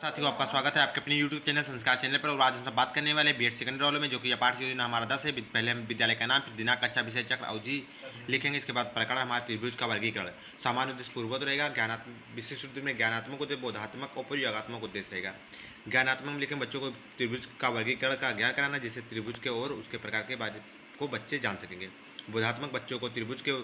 साथियों, आपका स्वागत है आपके अपने YouTube चैनल संस्कार चैनल पर। और आज हम सब बात करने वाले बीएड सेकंड वालों में, जो कि पाठ योजना हमारा 10 है। पहले हम विद्यालय का नाम, फिर दिनांक, कक्षा, विषय, चक्र, अवधि लिखेंगे। इसके बाद प्रकरण हमारे त्रिभुज का वर्गीकरण। सामान्य उद्देश्य पूर्ववत रहेगा। ज्ञानात्मक विशिष्ट रूप में ज्ञानात्मक उद्देश्य, बोधात्मक और प्रयोगात्मक उद्देश्य रहेगा। ज्ञानात्मक में लिखेंगे बच्चों को त्रिभुज का वर्गीकरण का ज्ञान कराना, जिससे त्रिभुज के और उसके प्रकार के बारे को बच्चे जान सकेंगे। बोधात्मक बच्चों को त्रिभुज के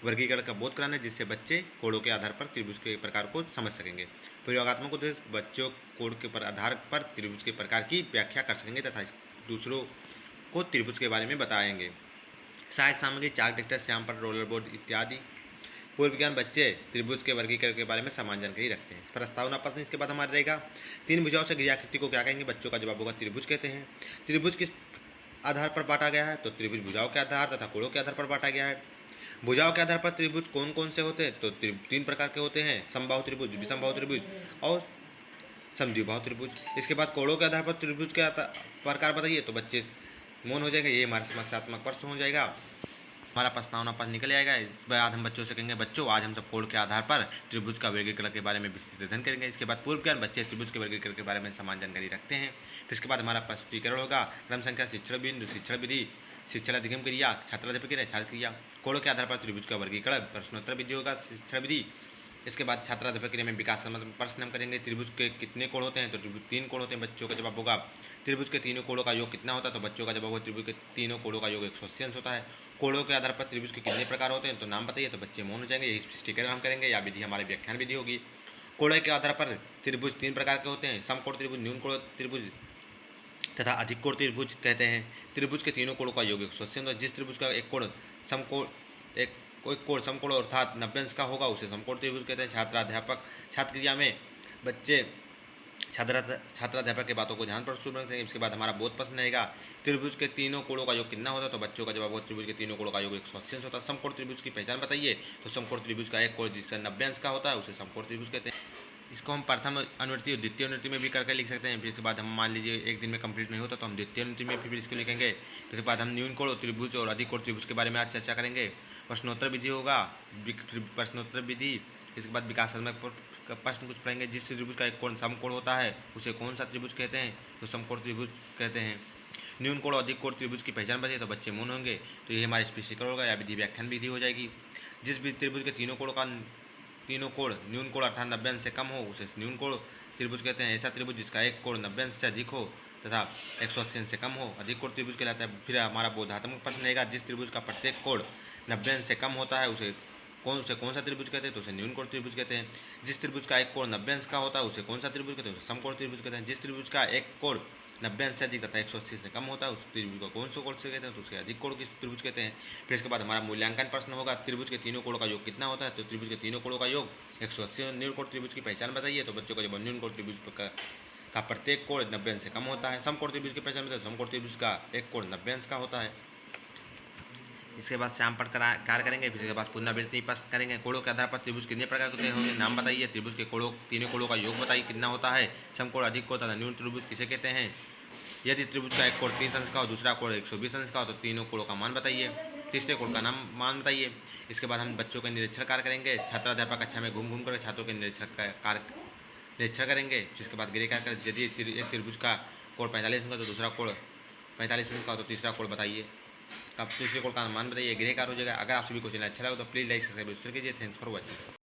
वर्गीकरण का बोध कराना, जिससे बच्चे कोणों के आधार पर त्रिभुज के प्रकार को समझ सकेंगे। प्रयोगात्मक उद्देश्य बच्चों कोण के आधार पर त्रिभुज के प्रकार की व्याख्या कर सकेंगे तथा दूसरों को त्रिभुज के बारे में बताएंगे। सहायक सामग्री चाक, ट्रैक्टर, श्याम पर, रोलर बोर्ड इत्यादि। पूर्व ज्ञान बच्चे त्रिभुज के वर्गीकरण के बारे में समान जानकारी रखते हैं। प्रस्तावना प्रश्न इसके बाद हमारा रहेगा, तीन भुजाओं से घिरी आकृति को क्या कहेंगे? बच्चों का जवाब होगा त्रिभुज कहते हैं। त्रिभुज किस आधार पर बांटा गया है? तो त्रिभुज भुजाओं के आधार तथा कोणों के आधार पर बांटा गया है। भुजाओं के आधार पर त्रिभुज कौन कौन से होते हैं? तो तीन प्रकार के होते हैं, समबाहु त्रिभुज, विषमबाहु त्रिभुज और समद्विबाहु त्रिभुज। इसके बाद कोणों के आधार पर त्रिभुज के प्रकार बताइए, तो बच्चे मौन हो जाएगा। ये हमारा समस्यात्मक प्रश्न हो जाएगा, हमारा प्रस्तावना पत्र निकल आएगा। इस बाद हम बच्चों से कहेंगे, बच्चों आज हम सब कोण के आधार पर त्रिभुज का वर्गीकरण के बारे में विस्तृत अध्ययन करेंगे। इसके बाद पूर्व ज्ञान बच्चे त्रिभुज के वर्गीकरण के बारे में समान जानकारी रखते हैं। फिर इसके बाद हमारा प्रस्तुतिकरण होगा। क्रम संख्या, शिक्षण बिंदु, शिक्षण विधि, शिक्षण अधिगम क्रिया, छात्राध्यापक क्रिया, छात्र क्रिया। कोणों के आधार पर त्रिभुज का वर्गीकरण, प्रश्नोत्तर विधि होगा, शिक्षण विधि। इसके बाद छात्राध्यापक क्रिया में विकास संबंध प्रश्न हम करेंगे। त्रिभुज के कितने कोण होते हैं? तो त्रिभुज तीन कोण होते हैं। बच्चों का जवाब होगा त्रिभुज के तीनों कोणों का योग कितना होता है? तो बच्चों का जवाब होगा त्रिभुज के तीनों कोणों का योग 180 अंश होता है। कोणों के आधार पर त्रिभुज के कितने प्रकार होते हैं? तो नाम बताइए, तो बच्चे मौन हो जाएंगे। यही स्टिकर हम करेंगे, या विधि हमारी व्याख्यान विधि होगी। कोणों के आधार पर त्रिभुज तीन प्रकार के होते हैं, समकोण त्रिभुज, न्यून कोण त्रिभुज तथा अधिक कोण त्रिभुज कहते हैं। त्रिभुज के तीनों कोणों का योग 180 अंश। जिस त्रिभुज का एक कोण समकोण कोई कोण समकोण अर्थात 90 अंश का होगा, उसे समकोण त्रिभुज कहते हैं। छात्राध्यापक छात्र क्रिया में बच्चे छात्राध्यापक की बातों को ध्यान पर सुनेंगे। इसके बाद हमारा बोध प्रश्न रहेगा, त्रिभुज के तीनों कोणों का योग कितना होता है? तो बच्चों का जवाब होगा त्रिभुज के तीनों कोणों का योग 180 अंश होता है। समकोण त्रिभुज की पहचान बताइए, तो समकोण त्रिभुज का एक कोण जिससे 90 अंश का होता है, उसे समकोण त्रिभुज कहते हैं। इसको हम प्रथम अनुवृत्ति और द्वितीय अनुवृत्ति में भी करके लिख सकते हैं। फिर इसके बाद हम मान लीजिए एक दिन में कंप्लीट नहीं होता, तो हम द्वितीय अनुवृत्ति में फिर इसको लिखेंगे। फिर इसके बाद हम न्यून कोण त्रिभुज और अधिक कोण त्रिभुज के बारे में आज चर्चा करेंगे। प्रश्नोत्तर विधि होगा, प्रश्नोत्तर विधि। इसके बाद विकासात्मक प्रश्न कुछ पढ़ेंगे। जिस त्रिभुज का एक कोण समकोण होता है, उसे कौन सा त्रिभुज कहते हैं? तो समकोण त्रिभुज कहते हैं। न्यून कोण अधिक कोण त्रिभुज की पहचान बताइए, तो बच्चे मौन होंगे। तो ये हमारे स्पष्टीकरण होगा, या विधि व्याख्यान विधि हो जाएगी। जिस भी त्रिभुज के तीनों कोण न्यून कोण अर्थात 90 अंश से कम हो, उसे न्यून कोण त्रिभुज कहते हैं। ऐसा त्रिभुज जिसका एक कोण 90 अंश से अधिक हो तथा 180 अंश से कम हो, अधिक कोण त्रिभुज कहलाता है। फिर हमारा बोधात्मक प्रश्न रहेगा, जिस त्रिभुज का प्रत्येक कोण 90 अंश से कम होता है, उसे कौन सा त्रिभुज कहते हैं? तो उसे न्यून कोण त्रिभुज कहते हैं। जिस त्रिभुज का एक कोण 90 अंश का होता है, उसे कौन सा त्रिभुज कहते हैं? उसे समकोण त्रिभुज कहते हैं। जिस त्रिभुज का एक कोण 90 अंश से अधिक तथा 180 से कम होता है, उस त्रिभुज को कौन सा कोण से कहते हैं? तो उसे अधिक कोण की त्रिभुज कहते हैं। फिर इसके बाद हमारा मूल्यांकन प्रश्न होगा, त्रिभुज के तीनों कोणों का योग कितना होता है? तो त्रिभुज के तीनों कोणों का योग 180। न्यून कोण त्रिभुज की पहचान बताइए, तो बच्चों का जब न्यून कोण त्रिभुज का प्रत्येक कोण 90 अंश से कम होता है। समकोण त्रिभुज की पहचान बताइए, समकोण त्रिभुज का एक कोण 90 अंश का होता है। इसके बाद श्याम पट कार्य करेंगे। फिर इसके बाद पुनरावृत्ति प्रश्न करेंगे। कोणों के आधार पर त्रिभुज कितने प्रकार के होंगे? नाम बताइए। त्रिभुज के कोणों तीनों कोणों का योग बताइए कितना होता है? समकोण, अधिक कोण तथा न्यून त्रिभुज किसे कहते हैं? यदि त्रिभुज का एक कोण 30 अंश का हो, दूसरा कोण 120 अंश का हो, तो तीनों कोणों का मान बताइए। तीसरे कोण का मान बताइए। इसके बाद हम बच्चों के निरीक्षण कार्य करेंगे। छात्राध्यापक कक्षा में घूम घूम कर छात्रों के निरीक्षण करेंगे। जिसके बाद गृह कार्य कर, यदि एक त्रिभुज का कोण 45 अंश का, तो दूसरा कोण 45 अंश का हो, तो तीसरा कोण बताइए। अब तीसरे कोण का मान बताइए, गृह कार्य हो जाएगा। अगर आप सभी क्वेश्चन अच्छा लगा तो प्लीज़ लाइक सब्सक्राइब कीजिए। Thanks for watching.